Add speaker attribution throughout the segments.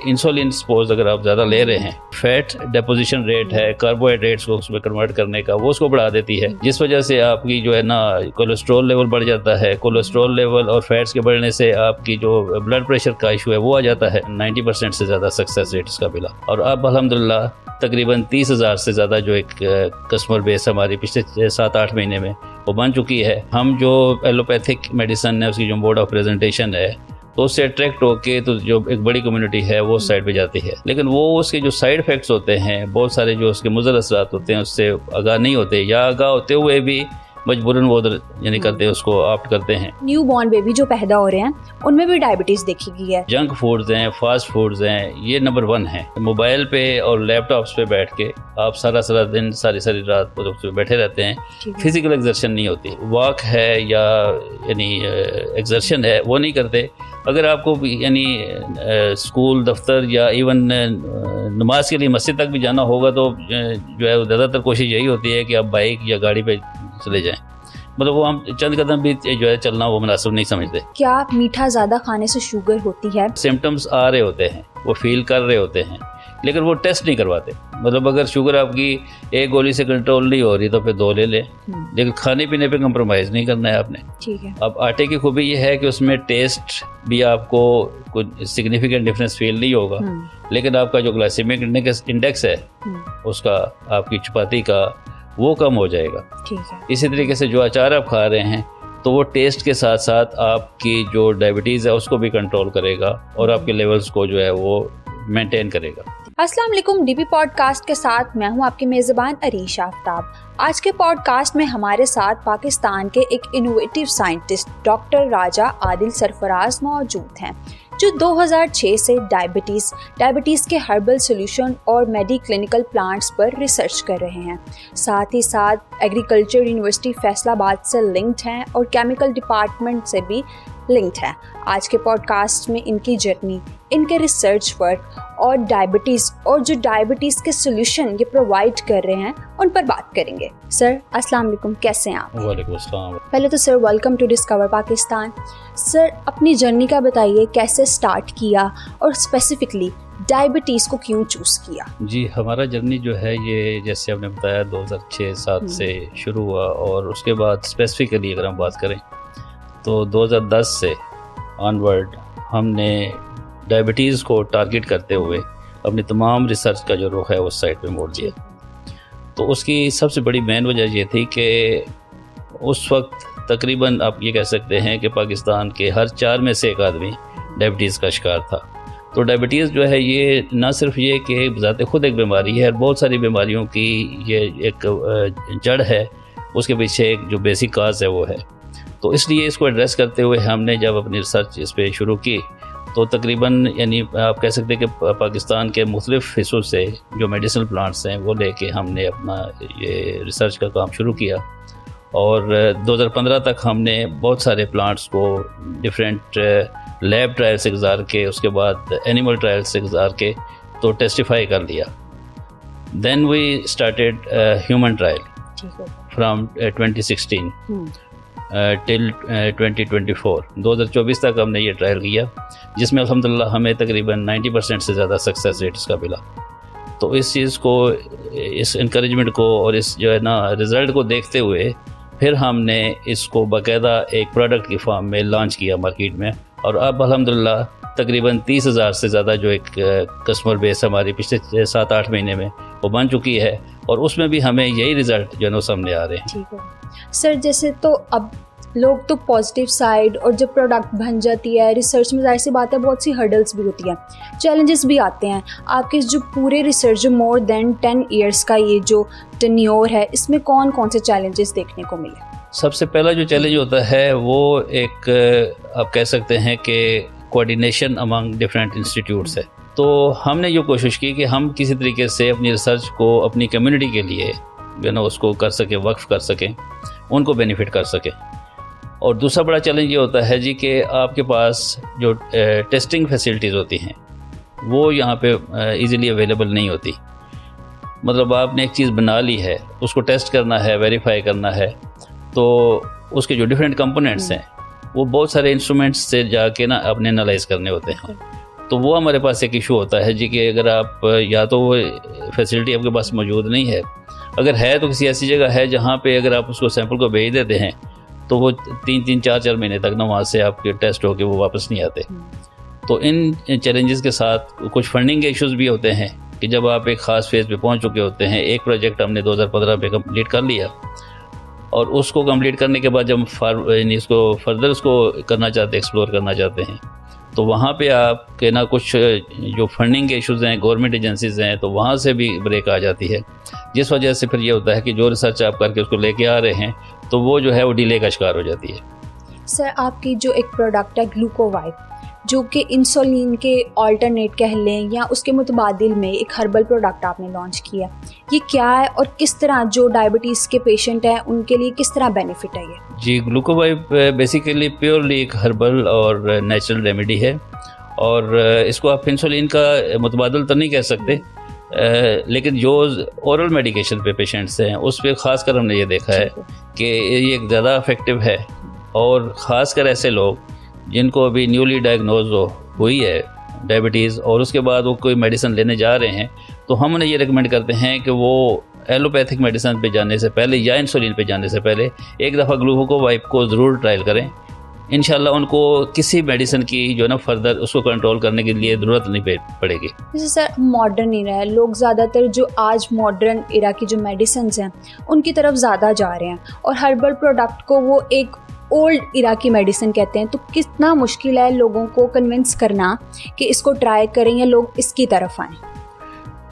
Speaker 1: Insulin suppose अगर आप ज़्यादा ले रहे हैं, फैट डेपोजिशन रेट है, कार्बोहाइड्रेट्स को उसमें कन्वर्ट करने का, वो उसको बढ़ा देती है, जिस वजह से आपकी जो है ना कोलेस्ट्रॉल लेवल बढ़ जाता है। कोलेस्ट्रॉल लेवल और फैट्स के बढ़ने से आपकी जो ब्लड प्रेशर का इशू है वो आ जाता है। 90% से ज़्यादा सक्सेस रेट इसका मिला और अब अल्हम्दुलिल्लाह तकरीबन 30,000 से ज़्यादा जो एक कस्टमर बेस हमारी पिछले 7-8 महीने में वो बन चुकी है। हम जो एलोपैथिक मेडिसिन है उसकी जो मोड ऑफ प्रेजेंटेशन है तो उससे अट्रैक्ट होके तो जो एक बड़ी कम्युनिटी है वो उस साइड पे जाती है, लेकिन वो उसके जो साइड इफ़ेक्ट्स होते हैं, बहुत सारे जो उसके मुज़र असरात होते हैं उससे आगाह नहीं होते, या आगाह होते हुए भी मजबूरन वो उधर यानी करते हैं, उसको ऑप्ट करते हैं।
Speaker 2: न्यू बॉर्न बेबी जो पैदा हो रहे हैं उनमें भी डायबिटीज़ देखी गई है।
Speaker 1: जंक फूड्स हैं, फास्ट फूड्स हैं, ये नंबर 1 है। मोबाइल पे और लैपटॉप्स पे बैठ के आप सारा दिन सारी रात बैठे रहते हैं, फिजिकल एक्सर्शन नहीं होती, वॉक है या यानी एक्सर्शन है वो नहीं करते। अगर आपको यानी स्कूल, दफ्तर या इवन नमाज के लिए मस्जिद तक भी जाना होगा तो जो है ज़्यादातर कोशिश यही होती है कि आप बाइक या गाड़ी पे चले जाएं, मतलब वो हम चंद कदम भी जो है चलना वो मुनासिब नहीं समझते।
Speaker 2: क्या मीठा ज़्यादा खाने से शुगर होती है?
Speaker 1: सिम्टम्स आ रहे होते हैं, वो फील कर रहे होते हैं, लेकिन वो टेस्ट नहीं करवाते। मतलब अगर शुगर आपकी एक गोली से कंट्रोल नहीं हो रही तो फिर 2 ले लें, लेकिन खाने पीने पे कंप्रोमाइज़ नहीं करना है आपने।
Speaker 2: ठीक है।
Speaker 1: अब आटे की खूबी ये है कि उसमें टेस्ट भी आपको कुछ सिग्निफिकेंट डिफरेंस फील नहीं होगा, लेकिन आपका जो ग्लाइसेमिक इंडेक्स है उसका, आपकी चपाती का, वो कम हो जाएगा।
Speaker 2: ठीक है।
Speaker 1: इसी तरीके से जो अचार आप खा रहे हैं तो वो टेस्ट के साथ साथ आपकी जो डायबिटीज़ है उसको भी कंट्रोल करेगा और आपके लेवल्स को जो है वो मेंटेन करेगा।
Speaker 2: अस्सलाम वालेकुम, डीपी पॉडकास्ट के साथ मैं हूं आपकी मेज़बान अरीश आफ्ताब। आज के पॉडकास्ट में हमारे साथ पाकिस्तान के एक इनोवेटिव साइंटिस्ट डॉक्टर राजा आदिल सरफराज मौजूद हैं, जो 2006 से डायबिटीज़ के हर्बल सॉल्यूशन और मेडी क्लिनिकल प्लांट्स पर रिसर्च कर रहे हैं। साथ ही साथ एग्रीकल्चर यूनिवर्सिटी फैसलाबाद से लिंक्ड हैं और केमिकल डिपार्टमेंट से भी लिंक्ड है। आज के पॉडकास्ट में इनकी जर्नी, इनके रिसर्च वर्क और जो डायबिटीज़ के सॉल्यूशन ये प्रोवाइड कर रहे हैं उन पर बात करेंगे। सर अस्सलाम वालेकुम, कैसे हैं आप?
Speaker 1: वालेकुम अस्सलाम।
Speaker 2: पहले तो sir welcome to discover Pakistan. Sir अपनी जर्नी का बताइए, कैसे स्टार्ट किया और स्पेसिफिकली डायबिटीज़ को क्यों चूज़ किया?
Speaker 1: जी, हमारा जर्नी जो है ये जैसे आपने बताया 2006-07 से शुरू हुआ और उसके बाद स्पेसिफिकली अगर हम बात करें तो 2010 से ऑनवर्ड हमने डायबिटीज़ को टारगेट करते हुए अपनी तमाम रिसर्च का जो रुख है उस साइड पे मोड़ दिया। तो उसकी सबसे बड़ी मेन वजह ये थी कि उस वक्त तकरीबन आप ये कह सकते हैं कि पाकिस्तान के हर 4 में से 1 आदमी डायबिटीज़ का शिकार था। तो डायबिटीज़ जो है ये ना सिर्फ ये कि ज़ाते खुद एक बीमारी है, बहुत सारी बीमारियों की ये एक जड़ है, उसके पीछे एक जो बेसिक काज है वो है। तो इसलिए इसको एड्रेस करते हुए हमने जब अपनी रिसर्च इस पर शुरू की तो तकरीबन यानी आप कह सकते हैं कि पाकिस्तान के मुख्तलिफ़ हिस्सों से जो मेडिसिनल प्लांट्स हैं वो लेके हमने अपना ये रिसर्च का काम शुरू किया और 2015 तक हमने बहुत सारे प्लांट्स को डिफरेंट लैब ट्रायल से गुजार के, उसके बाद एनिमल ट्रायल से गुजार के तो टेस्टिफाई कर लिया। Then we started human trial from 2016 till 2024 2024 तक हमने ये ट्रायल किया, जिसमें अल्हम्दुलिल्लाह हमें तकरीबन 90% से ज़्यादा सक्सेस रेट इसका मिला। तो इस चीज़ को, इस इंकरेजमेंट को और इस जो है ना रिज़ल्ट को देखते हुए फिर हमने इसको बाकायदा एक प्रोडक्ट की फॉर्म में लॉन्च किया मार्केट में और अब अल्हम्दुलिल्लाह तकरीबन 30,000 से ज़्यादा जो एक कस्टमर बेस हमारी पिछले 7-8 महीने में वो बन चुकी है और उसमें भी हमें यही रिज़ल्ट जो है सामने आ रहे हैं।
Speaker 2: ठीक है सर, जैसे तो अब लोग तो पॉजिटिव साइड और जब प्रोडक्ट बन जाती है रिसर्च में जाहिर सी बात है बहुत सी हर्डल्स भी होती हैं, चैलेंजेस भी आते हैं। आपके जो पूरे रिसर्च जो मोर देन 10 ईयर्स का ये जो टेन्योर है इसमें कौन कौन से चैलेंजेस देखने को मिले?
Speaker 1: सबसे पहला जो चैलेंज होता है वो एक आप कह सकते हैं कि कोऑर्डिनेशन अमंग डिफरेंट इंस्टीट्यूट्स है। तो हमने ये कोशिश की कि हम किसी तरीके से अपनी रिसर्च को अपनी कम्युनिटी के लिए जो है ना उसको कर सकें, वक्फ कर सकें, उनको बेनिफिट कर सकें। और दूसरा बड़ा चैलेंज ये होता है जी कि आपके पास जो टेस्टिंग फैसिलिटीज़ होती हैं वो यहाँ पे इजीली अवेलेबल नहीं होती। मतलब आपने एक चीज़ बना ली है, उसको टेस्ट करना है, वेरीफाई करना है, तो उसके जो डिफरेंट कंपोनेंट्स हैं वो बहुत सारे इंस्ट्रूमेंट्स से जाके ना अपने एनालाइज करने होते हैं। तो तो वो हमारे पास एक इशू होता है जी कि अगर आप या तो वो फैसिलिटी आपके पास मौजूद नहीं है, अगर है तो किसी ऐसी जगह है जहाँ पे अगर आप उसको सैंपल को भेज देते हैं तो वो 3-3, 4-4 महीने तक ना वहाँ से आपके टेस्ट होके वो वापस नहीं आते। तो इन चैलेंजेस के साथ कुछ फंडिंग के इश्यूज़ भी होते हैं कि जब आप एक ख़ास फेज़ पे पहुँच चुके होते हैं, एक प्रोजेक्ट हमने 2015 में कंप्लीट कर लिया और उसको कंप्लीट करने के बाद जब इसको फर्दर उसको करना चाहते हैं, एक्सप्लोर करना चाहते हैं, तो वहाँ पे आपके ना कुछ जो फंडिंग के इश्यूज़ हैं, गवर्नमेंट एजेंसीज़ हैं, तो वहाँ से भी ब्रेक आ जाती है, जिस वजह से फिर ये होता है कि जो रिसर्च आप करके उसको लेके आ रहे हैं तो वो जो है वो डिले का शिकार हो जाती है।
Speaker 2: सर, आपकी जो एक प्रोडक्ट है ग्लूकोवाइप, जो कि इंसुलिन के ऑल्टरनेट कह लें या उसके मुतबादिल में एक हर्बल प्रोडक्ट आपने लॉन्च किया, ये क्या है और किस तरह जो डायबिटीज़ के पेशेंट हैं उनके लिए किस तरह बेनिफिट है ये? जी,
Speaker 1: ग्लूकोवाइप बेसिकली प्योरली एक हर्बल और नेचुरल रेमेडी है और इसको आप इंसुलिन का मुतबादिल तो नहीं कह सकते, लेकिन जो ओरल मेडिकेशन पे पेशेंट्स हैं उस पर ख़ासकर हमने ये देखा है कि ये ज़्यादा इफ़ेक्टिव है और ख़ासकर ऐसे लोग जिनको अभी न्यूली डायग्नोज हुई है डायबिटीज़ और उसके बाद वो कोई मेडिसिन लेने जा रहे हैं, तो हम उन्हें ये रिकमेंड करते हैं कि वो एलोपैथिक मेडिसिन पे जाने से पहले या इंसुलिन पे जाने से पहले एक दफ़ा ग्लूकोवाइप को ज़रूर ट्रायल करें। इंशाल्लाह उनको किसी मेडिसिन की जो ना फर्दर उसको कंट्रोल करने के लिए ज़रूरत नहीं पड़ेगी।
Speaker 2: जैसे सर मॉडर्न इरा है, लोग ज़्यादातर जो आज मॉडर्न इरा की जो मेडिसिन हैं उनकी तरफ ज़्यादा जा रहे हैं और हर्बल प्रोडक्ट को वो एक ओल्ड इरा की मेडिसिन कहते हैं, तो कितना मुश्किल है लोगों को कन्विंस करना कि इसको ट्राई करें या लोग इसकी तरफ आएँ?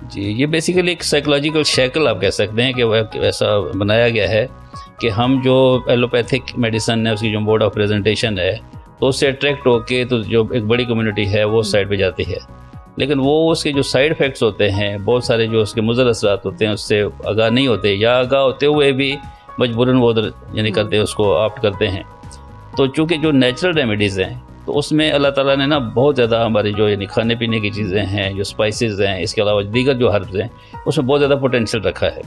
Speaker 1: जी, ये बेसिकली एक साइकोलॉजिकल शैकल आप कह सकते हैं कि वैसा बनाया गया है कि हम जो एलोपैथिक मेडिसिन है उसकी जो मोड ऑफ प्रेजेंटेशन है तो उससे अट्रैक्ट होके तो जो एक बड़ी कम्युनिटी है वो साइड पे जाती है, लेकिन वो उसके जो साइड इफ़ेक्ट्स होते हैं, बहुत सारे जो उसके मुज़र असरात होते हैं उससे आगाह नहीं होते या आगाह होते हुए भी मजबूरन वो यानी करते हैं, उसको ऑप्ट करते हैं। तो चूँकि जो नेचुरल रेमेडीज़ हैं तो उसमें अल्लाह ताला ने ना बहुत ज़्यादा हमारी जो यानी खाने पीने की चीज़ें हैं, जो स्पाइसेस हैं, इसके अलावा दीगर जो हर्ब्स हैं उसमें बहुत ज़्यादा पोटेंशियल रखा है।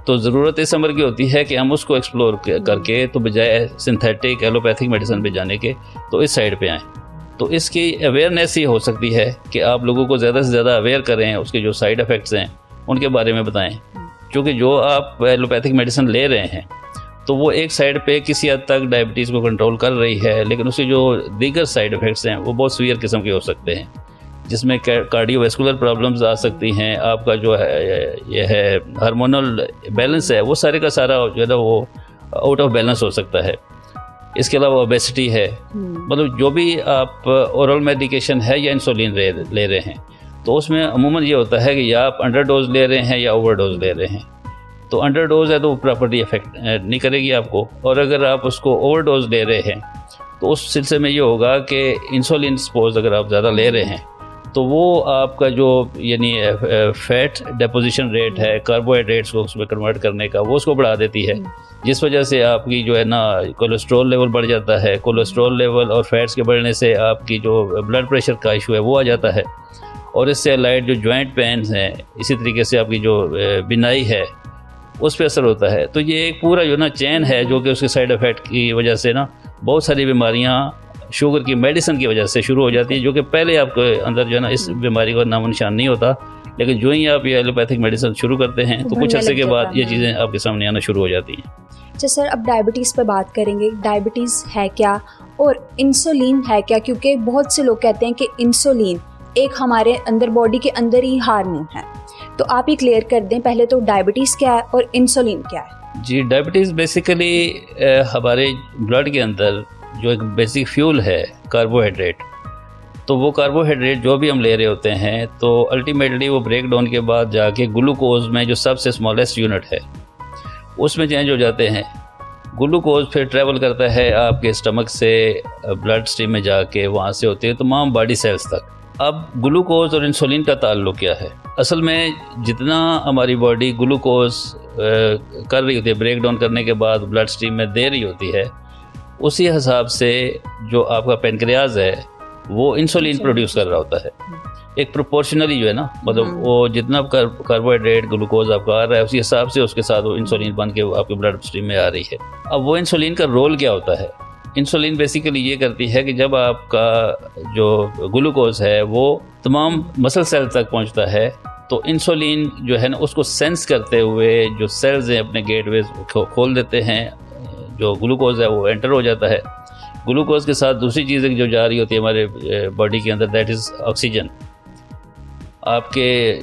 Speaker 1: तो ज़रूरत इस अमर की होती है कि हम उसको एक्सप्लोर करके तो बजाय सिंथेटिक एलोपैथिक मेडिसिन पे जाने के तो इस साइड पे आएँ। तो इसकी अवेयरनेस ही हो सकती है कि आप लोगों को ज़्यादा से ज़्यादा अवेयर करें, उसके जो साइड इफ़ेक्ट्स हैं उनके बारे में बताएँ, क्योंकि जो आप एलोपैथिक मेडिसिन ले रहे हैं तो वो एक साइड पे किसी हद तक डायबिटीज़ को कंट्रोल कर रही है, लेकिन उसके जो दीगर साइड इफ़ेक्ट्स हैं वो बहुत सीवियर किस्म के हो सकते हैं, जिसमें कार्डियोवैस्कुलर प्रॉब्लम्स आ सकती हैं। आपका जो है ये है हार्मोनल बैलेंस है वो सारे का सारा जो है ना वो आउट ऑफ बैलेंस हो सकता है। इसके अलावा ओबेसिटी है, मतलब जो भी आप ओरल मेडिकेशन है या इंसुलिन ले रहे हैं तो उसमें अमूमन ये होता है कि या आप अंडर डोज ले रहे हैं या ओवर डोज ले रहे हैं। तो अंडर डोज है तो वो प्रॉपर्टी इफेक्ट नहीं करेगी आपको, और अगर आप उसको ओवर डोज ले रहे हैं तो उस सिलसिले में ये होगा कि इंसुलिन सपोज अगर आप ज़्यादा ले रहे हैं तो वो आपका जो यानी फैट डिपोजिशन रेट है, कार्बोहाइड्रेट्स को उसमें कन्वर्ट करने का, वो उसको बढ़ा देती है, जिस वजह से आपकी जो है ना कोलेस्ट्रॉल लेवल बढ़ जाता है। कोलेस्ट्रॉल लेवल और फैट्स के बढ़ने से आपकी जो ब्लड प्रेशर का इशू है वो आ जाता है, और इससे अलाइड जो जॉइंट पेन्स हैं, इसी तरीके से आपकी जो बिनाई है उस पर असर होता है। तो ये एक पूरा जो ना चैन है जो कि उसके साइड इफ़ेक्ट की वजह से ना बहुत सारी बीमारियाँ शुगर की मेडिसिन की वजह से शुरू हो जाती है, जो कि पहले आपके अंदर जो है ना इस बीमारी का नामो निशान नहीं होता, लेकिन जो ही आप ये एलोपैथिक मेडिसिन शुरू करते हैं तो कुछ अर्से के बाद ये चीज़ें आपके सामने आना शुरू हो जाती हैं।
Speaker 2: अच्छा सर, अब डायबिटीज़ पे बात करेंगे। डायबिटीज़ है क्या और इंसुलिन है क्या? क्योंकि बहुत से लोग कहते हैं कि इंसुलिन एक हमारे अंदर बॉडी के अंदर ही हार्मोन है, तो आप ये क्लियर कर दें पहले तो डायबिटीज़ क्या है और इंसुलिन क्या है?
Speaker 1: जी, डायबिटीज़ बेसिकली हमारे ब्लड के अंदर जो एक बेसिक फ्यूल है कार्बोहाइड्रेट, तो वो कार्बोहाइड्रेट जो भी हम ले रहे होते हैं तो अल्टीमेटली वो ब्रेक डाउन के बाद जाके ग्लूकोज में जो सबसे स्मॉलेस्ट यूनिट है उसमें चेंज हो जाते हैं। ग्लूकोज फिर ट्रैवल करता है आपके स्टमक से ब्लड स्ट्रीम में जाके वहाँ से होते हैं तमाम बॉडी सेल्स तक। अब ग्लूकोज और इंसुलिन का ताल्लुक क्या है? असल में जितना हमारी बॉडी ग्लूकोज कर रही होती है, ब्रेक डाउन करने के बाद ब्लड स्ट्रीम में दे रही होती है, उसी हिसाब से जो आपका पेनक्रियाज है वो इंसुलिन प्रोड्यूस कर रहा होता है, एक प्रोपोर्शनली जो है ना, मतलब वो जितना कार्बोहाइड्रेट ग्लूकोज आपका आ रहा है उसी हिसाब से उसके साथ वो इंसुलिन बन के आपके ब्लड स्ट्रीम में आ रही है। अब वो इंसुलिन का रोल क्या होता है? इंसुलिन बेसिकली ये करती है कि जब आपका जो ग्लूकोज है वो तमाम मसल सेल तक पहुंचता है, तो इंसुलिन जो है ना उसको सेंस करते हुए जो सेल्स हैं अपने गेटवेज खोल देते हैं, जो ग्लूकोज है वो एंटर हो जाता है। ग्लूकोज के साथ दूसरी चीज़ जो जा रही होती है हमारे बॉडी के अंदर, दैट इज़ ऑक्सीजन। आपके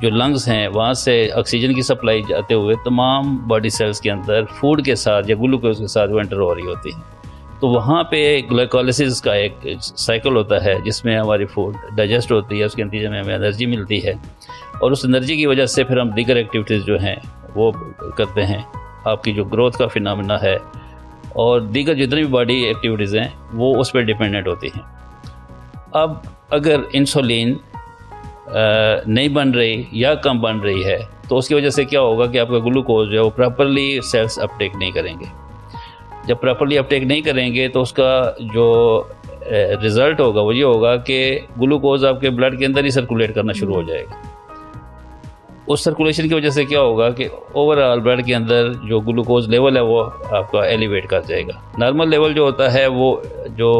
Speaker 1: जो लंग्स हैं वहाँ से ऑक्सीजन की सप्लाई जाते हुए तमाम बॉडी सेल्स के अंदर फूड के साथ या ग्लूकोज के साथ वो एंटर हो रही होती है। तो वहाँ पे ग्लाइकोलिसिस का एक साइकिल होता है जिसमें हमारी फूड डाइजेस्ट होती है, उसके नतीजे में हमें एनर्जी मिलती है और उस एनर्जी की वजह से फिर हम दीगर एक्टिविटीज़ जो हैं वो करते हैं। आपकी जो ग्रोथ का फिनोमेना है और दीगर जितनी भी बॉडी एक्टिविटीज़ हैं वो उस पर डिपेंडेंट होती हैं। अब अगर इंसुलिन नहीं बन रही या कम बन रही है तो उसकी वजह से क्या होगा कि आपका ग्लूकोज जो है वो प्रॉपरली सेल्स अपटेक नहीं करेंगे। जब प्रॉपरली अपटेक नहीं करेंगे तो उसका जो रिज़ल्ट होगा वो ये होगा कि ग्लूकोज आपके ब्लड के अंदर ही सर्कुलेट करना शुरू हो जाएगा। उस सर्कुलेशन की वजह से क्या होगा कि ओवरऑल ब्लड के अंदर जो ग्लूकोज लेवल है वो आपका एलिवेट कर जाएगा। नॉर्मल लेवल जो होता है वो जो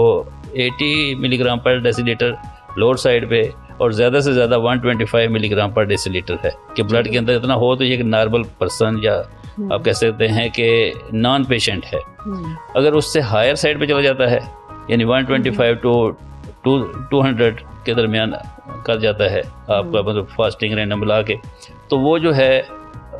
Speaker 1: 80 मिलीग्राम पर डेसीलीटर लोअर साइड पे और ज़्यादा से ज़्यादा 125 मिलीग्राम पर डेसीलीटर है कि ब्लड के अंदर इतना हो तो ये एक नॉर्मल पर्सन या आप कह सकते हैं कि नॉन पेशेंट है। अगर उससे हायर साइड पे चला जाता है यानी 125 टू 200 के दरमियान कर जाता है आपका मतलब फास्टिंग रैंडम मिला के, तो वो जो है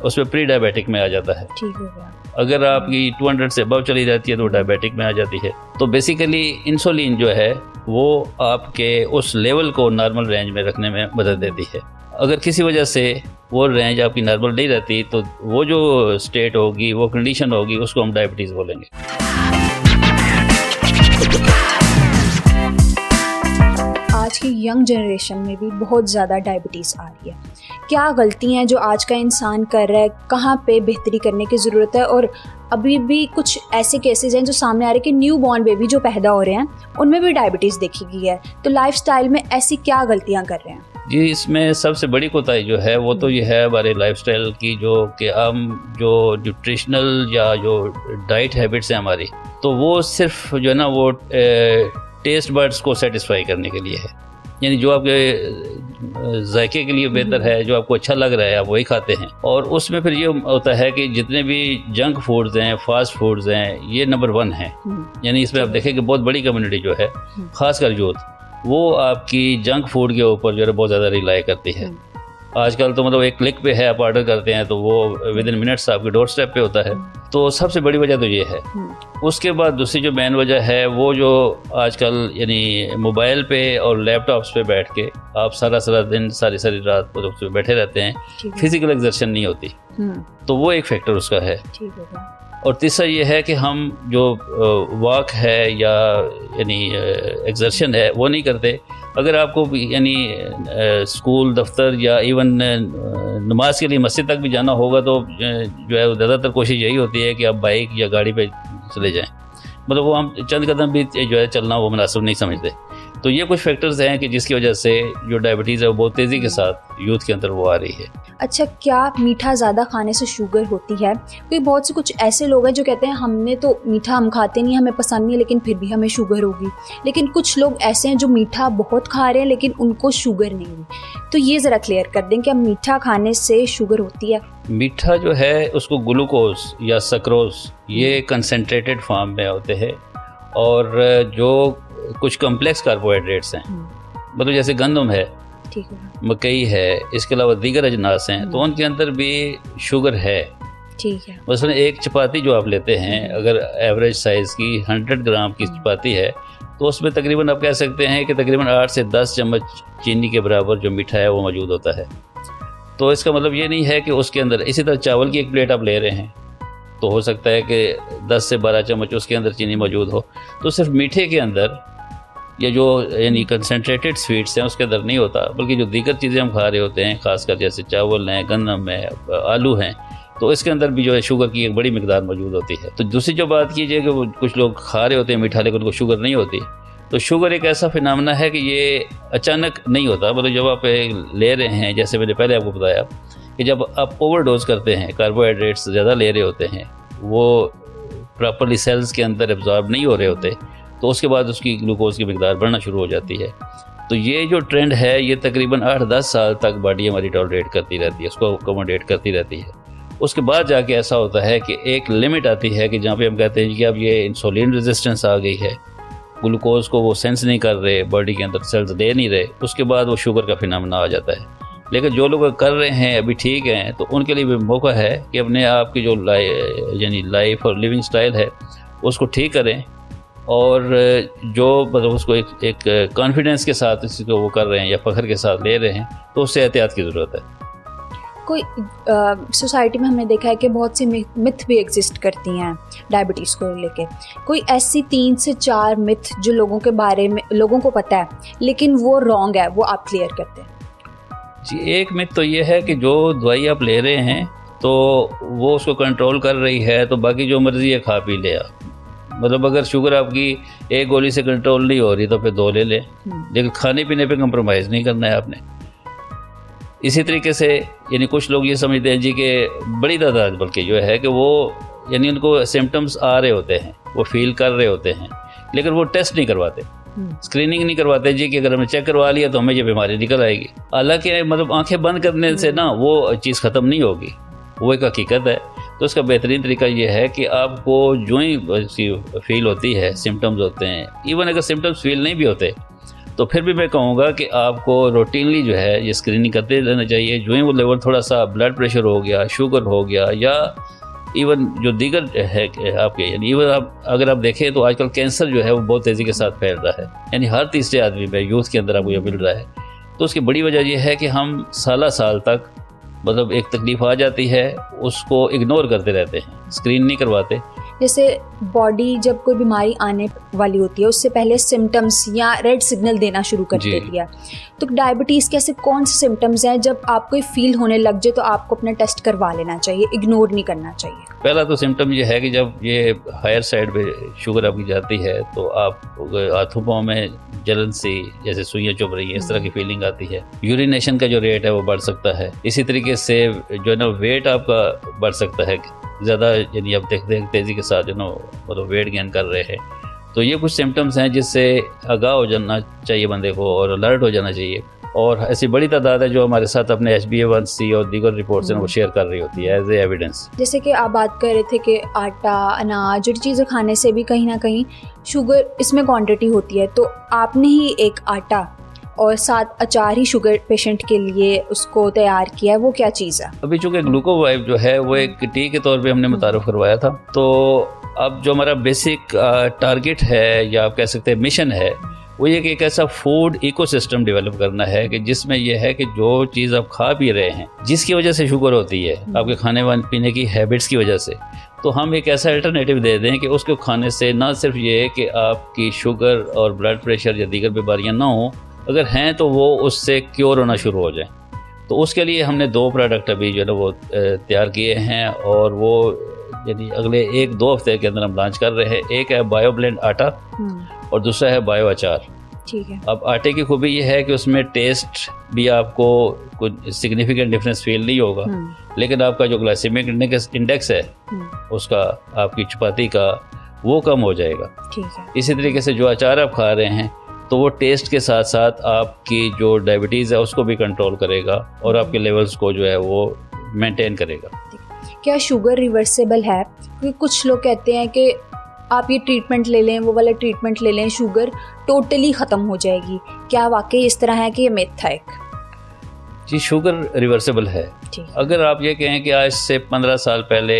Speaker 1: उसमें प्री डायबिटिक में आ जाता है।
Speaker 2: ठीक हो गया।
Speaker 1: अगर आपकी 200 से अबव चली जाती है तो डायबिटिक में आ जाती है। तो बेसिकली इंसुलिन जो है वो आपके उस लेवल को नॉर्मल रेंज में रखने में मदद देती है। अगर किसी वजह से वो रेंज आपकी नॉर्मल नहीं रहती तो वो जो स्टेट होगी, वो कंडीशन होगी, उसको हम डायबिटीज़ बोलेंगे।
Speaker 2: आज की यंग जनरेशन में भी बहुत ज़्यादा डायबिटीज़ आ रही है। क्या गलतियाँ हैं जो आज का इंसान कर रहा है, कहाँ पे बेहतरी करने की ज़रूरत है? और अभी भी कुछ ऐसे केसेस हैं जो सामने आ रहे हैं कि न्यू बॉर्न बेबी जो पैदा हो रहे हैं उनमें भी डायबिटीज़ देखी गई है। तो लाइफस्टाइल में ऐसी क्या गलतियाँ कर रहे हैं?
Speaker 1: जी, इसमें सबसे बड़ी कोताही जो है वो तो ये है हमारे लाइफस्टाइल की, जो कि हम जो न्यूट्रिशनल या जो डाइट हैबिट्स हैं हमारी, तो वो सिर्फ जो है ना वो टेस्ट बर्ड्स को सेटिस्फाई करने के लिए है। यानी जो आपके जायके के लिए बेहतर है, जो आपको अच्छा लग रहा है, आप वही खाते हैं। और उसमें फिर ये होता है कि जितने भी जंक फूड्स हैं, फास्ट फूड्स हैं, ये नंबर 1 है। यानी इसमें आप देखें कि बहुत बड़ी कम्युनिटी जो है, खासकर यूथ, वो आपकी जंक फूड के ऊपर जो है बहुत ज़्यादा रिलाई करती है। आजकल तो मतलब एक क्लिक पे है, आप ऑर्डर करते हैं तो वो विद इन मिनट्स आपके डोर स्टेप पे होता है। तो सबसे बड़ी वजह तो ये है। उसके बाद दूसरी जो मेन वजह है वो जो आजकल यानी मोबाइल पे और लैपटॉप्स पे बैठ के आप सारा दिन सारी रात मतलब बैठे रहते हैं, फिजिकल एक्सर्शन नहीं होती, तो वो एक फैक्टर उसका है। और तीसरा ये है कि हम जो वॉक है या यानी एक्सर्शन है वो नहीं करते। अगर आपको यानी स्कूल, दफ्तर या इवन नमाज के लिए मस्जिद तक भी जाना होगा तो जो है ज़्यादातर कोशिश यही होती है कि आप बाइक या गाड़ी पे चले जाएं। मतलब वो हम चंद कदम भी जो है चलना वो मुनासिब नहीं समझते। तो ये कुछ फैक्टर्स हैं कि जिसकी वजह से जो डायबिटीज़ है वो बहुत तेज़ी के साथ यूथ के अंदर वो आ रही है।
Speaker 2: अच्छा, क्या मीठा ज़्यादा खाने से शुगर होती है? क्योंकि बहुत से कुछ ऐसे लोग हैं जो कहते हैं हमने तो मीठा हम खाते नहीं, हमें पसंद नहीं, लेकिन फिर भी हमें शुगर होगी। लेकिन कुछ लोग ऐसे हैं जो मीठा बहुत खा रहे हैं लेकिन उनको शुगर नहीं हुई। तो ये ज़रा क्लियर कर दें, क्या मीठा खाने से शुगर होती है?
Speaker 1: मीठा जो है उसको ग्लूकोज या सक्रोज ये कंसनट्रेटेड फॉर्म में होते हैं, और जो कुछ कॉम्प्लेक्स कार्बोहाइड्रेट्स हैं, मतलब जैसे गंदम है,
Speaker 2: ठीक है,
Speaker 1: मकई है, इसके अलावा दीगर अजनास हैं, तो उनके अंदर भी शुगर है।
Speaker 2: ठीक है।
Speaker 1: मसलन एक चपाती जो आप लेते हैं, अगर एवरेज साइज़ की 100 ग्राम की चपाती है तो उसमें तकरीबन आप कह सकते हैं कि तकरीबन 8 से 10 चम्मच चीनी के बराबर जो मीठा है वो मौजूद होता है। तो इसका मतलब ये नहीं है कि उसके अंदर, इसी तरह चावल की एक प्लेट आप ले रहे हैं तो हो सकता है कि 10 से 12 चम्मच उसके अंदर चीनी मौजूद हो। तो सिर्फ मीठे के अंदर या जो यानी कंसनट्रेटेड स्वीट्स हैं उसके अंदर नहीं होता, बल्कि जो दीगर चीज़ें हम खा रहे होते हैं, खासकर जैसे चावल हैं, गंदम है, आलू हैं, तो इसके अंदर भी जो है शुगर की एक बड़ी मिकदार मौजूद होती है। तो दूसरी जो बात कीजिए कि वो कुछ लोग खा रहे होते हैं मीठा लेकिन उनको शुगर नहीं होती, तो शुगर एक ऐसा फिनोमेना है कि ये अचानक नहीं होता। मतलब जब आप ले रहे हैं, जैसे मैंने पहले आपको बताया कि जब आप ओवरडोज करते हैं, कार्बोहाइड्रेट्स ज़्यादा ले रहे होते हैं, वो प्रॉपरली सेल्स के अंदर एब्जॉर्ब नहीं हो रहे होते, तो उसके बाद उसकी ग्लूकोज की मिकदार बढ़ना शुरू हो जाती है। तो ये जो ट्रेंड है ये तकरीबन 8-10 साल तक बॉडी हमारी टॉलरेट करती रहती है, उसको अकोमोडेट करती रहती है। उसके बाद जाके ऐसा होता है कि एक लिमिट आती है कि जहाँ पे हम कहते हैं कि अब ये इंसुलिन रेजिस्टेंस आ गई है, ग्लूकोज को वो सेंस नहीं कर रहे, बॉडी के अंदर सेल्स दे नहीं रहे, उसके बाद वो शुगर का फिनोमेना आ जाता है। लेकिन जो लोग कर रहे हैं अभी ठीक हैं, तो उनके लिए भी मौका है कि अपने आप की जो यानी लाइफ और लिविंग स्टाइल है उसको ठीक करें, और जो मतलब उसको एक कॉन्फिडेंस के साथ इसको वो कर रहे हैं या फ़ख्र के साथ ले रहे हैं, तो उससे एहतियात की ज़रूरत है।
Speaker 2: कोई सोसाइटी में हमने देखा है कि बहुत सी मिथ भी एग्जिस्ट करती हैं डायबिटीज़ को लेके। कोई ऐसी 3 से 4 मिथ जो लोगों के बारे में लोगों को पता है लेकिन वो रॉन्ग है, वो आप क्लियर करते हैं?
Speaker 1: जी, एक मिथ तो ये है कि जो दवाई आप ले रहे हैं तो वो उसको कंट्रोल कर रही है, तो बाकी जो मर्ज़ी है खा पी ले आप। मतलब अगर शुगर आपकी एक गोली से कंट्रोल नहीं हो रही तो फिर 2 ले लें, लेकिन खाने पीने पे कंप्रोमाइज़ नहीं करना है आपने। इसी तरीके से यानी कुछ लोग ये समझते हैं जी कि बड़ी तादाद बल्कि जो है कि वो यानी उनको सिम्टम्स आ रहे होते हैं, वो फील कर रहे होते हैं, लेकिन वो टेस्ट नहीं करवाते, स्क्रीनिंग नहीं करवाते जी कि अगर हमने चेक करवा लिया तो हमें ये बीमारी निकल आएगी। हालांकि मतलब आंखें बंद करने से ना वो चीज़ ख़त्म नहीं होगी, वो एक हकीकत है। तो उसका बेहतरीन तरीका ये है कि आपको जो ही फील होती है, सिम्टम्स होते हैं, इवन अगर सिम्टम्स फील नहीं भी होते तो फिर भी मैं कहूँगा कि आपको रूटीनली जो है ये स्क्रीनिंग करते रहना चाहिए। जो ही वो लेवल थोड़ा सा ब्लड प्रेशर हो गया, शुगर हो गया, या इवन जो दीगर है आपके, यानी इवन आप अगर आप देखें तो आजकल कैंसर जो है वो बहुत तेज़ी के साथ फैल रहा है, यानी हर तीसरे आदमी में यूथ के अंदर आपको ये मिल रहा है। तो उसकी बड़ी वजह यह है कि हम साल तक मतलब एक तकलीफ़ आ जाती है, उसको इग्नोर करते रहते हैं, स्क्रीन नहीं करवाते।
Speaker 2: जैसे बॉडी जब कोई बीमारी आने वाली होती है उससे पहले सिम्टम्स या रेड सिग्नल देना शुरू कर देती है, तो डायबिटीज़ के ऐसे कौन से सिम्टम्स हैं जब आपको फील होने लग जाए तो आपको अपना टेस्ट करवा लेना चाहिए, इग्नोर नहीं करना चाहिए?
Speaker 1: पहला तो सिम्टम ये है कि जब ये हायर साइड पे शुगर आपकी जाती है तो आप हाथों पाँव में जलन सी, जैसे सुइयाँ चुभ रही है, इस तरह की फीलिंग आती है। यूरिनेशन का जो रेट है वो बढ़ सकता है। इसी तरीके से जो है ना वेट आपका बढ़ सकता है ज़्यादा, यानी आप देखते हैं तेज़ी के साथ जो ना मतलब वेट गेन कर रहे हैं। तो ये कुछ सिम्टम्स हैं जिससे आगाह हो जाना चाहिए बंदे को और अलर्ट हो जाना चाहिए। और ऐसी बड़ी तादाद है जो हमारे साथ अपने HbA1c और दीगर रिपोर्ट्स हैं वो शेयर कर रही होती है एज ए एविडेंस।
Speaker 2: जैसे कि आप बात कर रहे थे कि आटा, अनाज, जो चीज़ें खाने से भी कहीं ना कहीं शुगर इसमें क्वांटिटी होती है, तो आपने ही एक आटा और साथ अचार ही शुगर पेशेंट के लिए उसको तैयार किया है, वो क्या चीज़ है?
Speaker 1: अभी चूँकि ग्लूकोवाइब जो है वो एक टी के तौर पे हमने मुतारफ़ करवाया था, तो अब जो हमारा बेसिक टारगेट है या आप कह सकते हैं मिशन है, वो ये कि एक ऐसा फूड इकोसिस्टम डेवलप करना है कि जिसमें यह है कि जो चीज़ आप खा पी रहे हैं जिसकी वजह से शुगर होती है आपके खाने पीने की हैबिट्स की वजह से, तो हम एक ऐसा अल्टरनेटिव दे दें कि उसको खाने से ना सिर्फ ये कि आपकी शुगर और ब्लड प्रेशर या दीगर बीमारियाँ ना हों, अगर हैं तो वो उससे क्योर होना शुरू हो जाए। तो उसके लिए हमने 2 प्रोडक्ट अभी जो है ना वो तैयार किए हैं और वो यानी अगले 1-2 हफ्ते के अंदर हम लॉन्च कर रहे हैं। एक है बायो ब्लेंड आटा और दूसरा है बायो अचार।
Speaker 2: ठीक है।
Speaker 1: अब आटे की खूबी ये है कि उसमें टेस्ट भी आपको कुछ सिग्निफिकेंट डिफरेंस फील नहीं होगा, लेकिन आपका जो ग्लाइसेमिक इंडेक्स है उसका, आपकी चपाती का, वो कम हो जाएगा।
Speaker 2: ठीक है।
Speaker 1: इसी तरीके से जो अचार आप खा रहे हैं तो वो टेस्ट के साथ साथ आपकी जो डायबिटीज़ है उसको भी कंट्रोल करेगा और आपके लेवल्स को जो है वो मेंटेन करेगा।
Speaker 2: क्या शुगर रिवर्सेबल है? क्योंकि कुछ लोग कहते हैं कि आप ये ट्रीटमेंट ले लें, वो वाला ट्रीटमेंट ले लें, शुगर टोटली ख़त्म हो जाएगी। क्या वाकई इस तरह है कि ये मिथ है?
Speaker 1: जी, शुगर रिवर्सेबल है। अगर आप ये कहें कि आज से 15 साल पहले,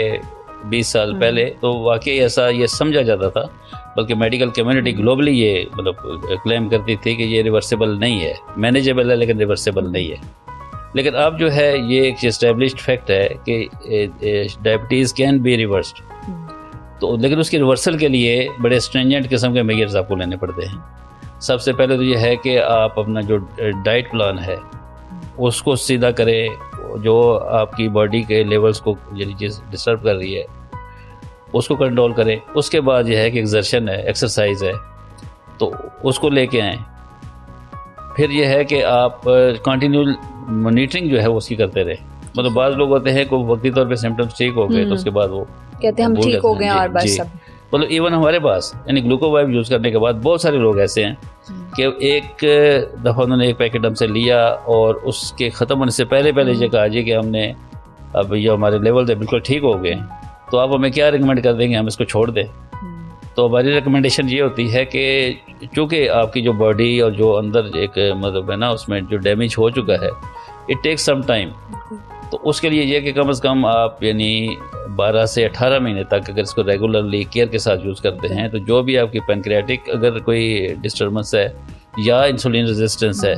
Speaker 1: 20 साल पहले, तो वाकई ऐसा ये समझा जाता था, बल्कि मेडिकल कम्युनिटी ग्लोबली ये मतलब क्लेम करती थी कि ये रिवर्सेबल नहीं है, मैनेजेबल है लेकिन रिवर्सेबल नहीं है। लेकिन अब जो है ये एक एस्टेब्लिश्ड फैक्ट है कि डायबिटीज़ कैन बी रिवर्स्ड। तो लेकिन उसकी रिवर्सल के लिए बड़े स्ट्रेंजेंट किस्म के मेजर्स आपको लेने पड़ते हैं। सबसे पहले तो ये है कि आप अपना जो डाइट प्लान है उसको सीधा करें, जो आपकी बॉडी के लेवल्स को यानी चीज़ डिस्टर्ब कर रही है उसको कंट्रोल करें। उसके बाद यह है कि एक्सर्शन है, एक्सरसाइज है, तो उसको लेके आएँ। फिर यह है कि आप कंटिन्यू मॉनिटरिंग जो है वो उसकी करते रहे। मतलब बाज़ लोग होते हैं को वक्ती तौर पे सिम्टम्स ठीक हो गए तो उसके बाद वो
Speaker 2: कहते हैं हम ठीक हो गए और बस सब
Speaker 1: मतलब इवन हमारे पास यानी ग्लूकोवाइब यूज़ करने के बाद बहुत सारे लोग ऐसे हैं कि एक दफ़ा उन्होंने एक पैकेट हमसे लिया और उसके ख़त्म होने से पहले ये कहा जी कि हमने अब ये हमारे लेवल से बिल्कुल ठीक हो गए, तो आप हमें क्या रिकमेंड कर देंगे, हम इसको छोड़ दें। तो हमारी रिकमेंडेशन ये होती है कि चूँकि आपकी जो बॉडी और जो अंदर एक मतलब है ना उसमें जो डैमेज हो चुका है, इट टेक्स सम टाइम। तो उसके लिए ये कि कम से कम आप यानी 12 से 18 महीने तक अगर इसको रेगुलरली केयर के साथ यूज़ करते हैं, तो जो भी आपकी पैनक्रियाटिक अगर कोई डिस्टर्बेंस है या इंसुलिन रेजिस्टेंस है,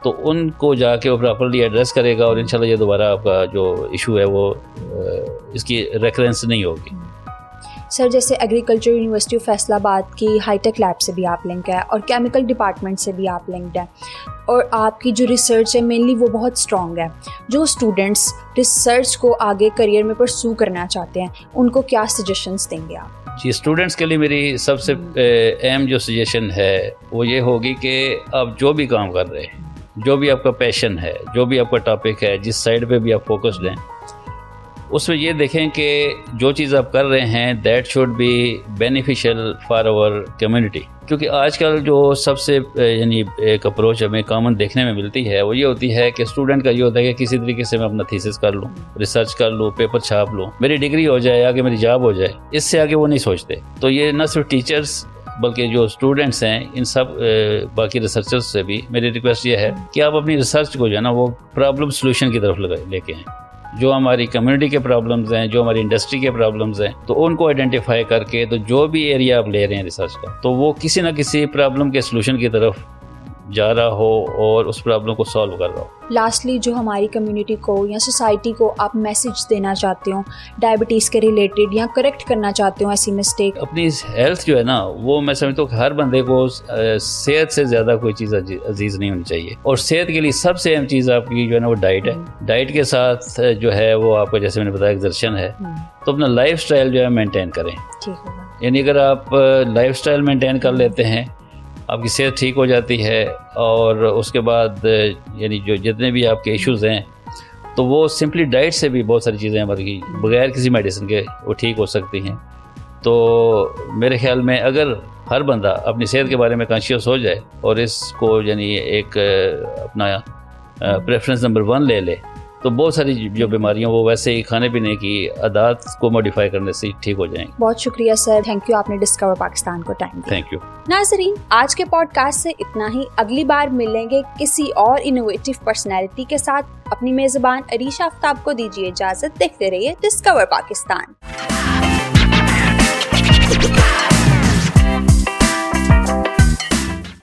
Speaker 1: तो उनको जाके वो प्रॉपर्ली एड्रेस करेगा और इंशाल्लाह ये दोबारा आपका जो इशू है वो इसकी रेकरेंस नहीं होगी।
Speaker 2: सर, जैसे एग्रीकल्चर यूनिवर्सिटी ऑफ फैसलाबाद की हाईटेक लैब से भी आप लिंक है और केमिकल डिपार्टमेंट से भी आप लिंक्ड है, और आपकी जो रिसर्च है मेनली वो बहुत स्ट्रॉन्ग है। जो स्टूडेंट्स रिसर्च को आगे करियर में परस्यू करना चाहते हैं, उनको क्या सजेशंस देंगे आप?
Speaker 1: जी, स्टूडेंट्स के लिए मेरी सबसे अहम जो सजेशन है वो ये होगी कि आप जो भी काम कर रहे हैं, जो भी आपका पैशन है, जो भी आपका टॉपिक है, जिस साइड पे भी आप फोकस्ड हैं, उसमें ये देखें कि जो चीज़ आप कर रहे हैं that should be beneficial for our community. क्योंकि आजकल जो सबसे यानी एक अप्रोच हमें कॉमन देखने में मिलती है वो ये होती है कि स्टूडेंट का ये होता है कि किसी तरीके से मैं अपना थीसिस कर लूँ, रिसर्च कर लूँ, पेपर छाप लूँ, मेरी डिग्री हो जाए, आगे मेरी जॉब हो जाए, इससे आगे वो नहीं सोचते। तो ये न सिर्फ टीचर्स बल्कि जो स्टूडेंट्स हैं, इन सब बाकी रिसर्चर्स से भी मेरी रिक्वेस्ट ये है कि आप अपनी रिसर्च को जो है ना वो प्रॉब्लम सोल्यूशन की तरफ लेके आएँ। जो हमारी कम्युनिटी के प्रॉब्लम्स हैं, जो हमारी इंडस्ट्री के प्रॉब्लम्स हैं, तो उनको आइडेंटिफाई करके तो जो भी एरिया आप ले रहे हैं रिसर्च का, तो वो किसी ना किसी प्रॉब्लम के सलूशन की तरफ जा रहा हो और उस प्रॉब्लम को सॉल्व कर रहा हो।
Speaker 2: लास्टली, जो हमारी कम्युनिटी को या सोसाइटी को आप मैसेज देना चाहते हो डायबिटीज़ के रिलेटेड या करेक्ट करना चाहते हो ऐसी मिस्टेक? अपनी
Speaker 1: हेल्थ जो है ना वो मैं समझता हूँ कि हर बंदे को सेहत से ज़्यादा कोई चीज़ अजीज़ नहीं होनी चाहिए, और सेहत के लिए सबसे अहम चीज़ आपकी जो है ना वो डाइट है। डाइट के साथ जो है वो आपका, जैसे मैंने बताया, एक्सर्शन है। तो अपना लाइफ स्टाइल जो है मेंटेन करें। यानी अगर आप लाइफ स्टाइल मेंटेन कर लेते हैं, आपकी सेहत ठीक हो जाती है, और उसके बाद यानी जो जितने भी आपके इश्यूज़ हैं तो वो सिंपली डाइट से भी बहुत सारी चीज़ें हमारी बगैर किसी मेडिसिन के वो ठीक हो सकती हैं। तो मेरे ख्याल में अगर हर बंदा अपनी सेहत के बारे में कॉन्शियस हो जाए और इसको यानी एक अपना प्रेफरेंस नंबर 1 ले ले, तो बहुत सारी जो बीमारियां वो वैसे ही खाने पीने की आदत को मॉडिफाई करने से ठीक हो जाएंगी।
Speaker 2: बहुत शुक्रिया सर, थैंक यू, आपने डिस्कवर पाकिस्तान को टाइम दिया।
Speaker 1: Thank you.
Speaker 2: नाज़रीन, आज के पॉडकास्ट से इतना ही। अगली बार मिलेंगे किसी और इनोवेटिव पर्सनैलिटी के साथ। अपनी मेजबान अरीशा आफ्ताब को दीजिए इजाजत। देखते रहिए डिस्कवर पाकिस्तान।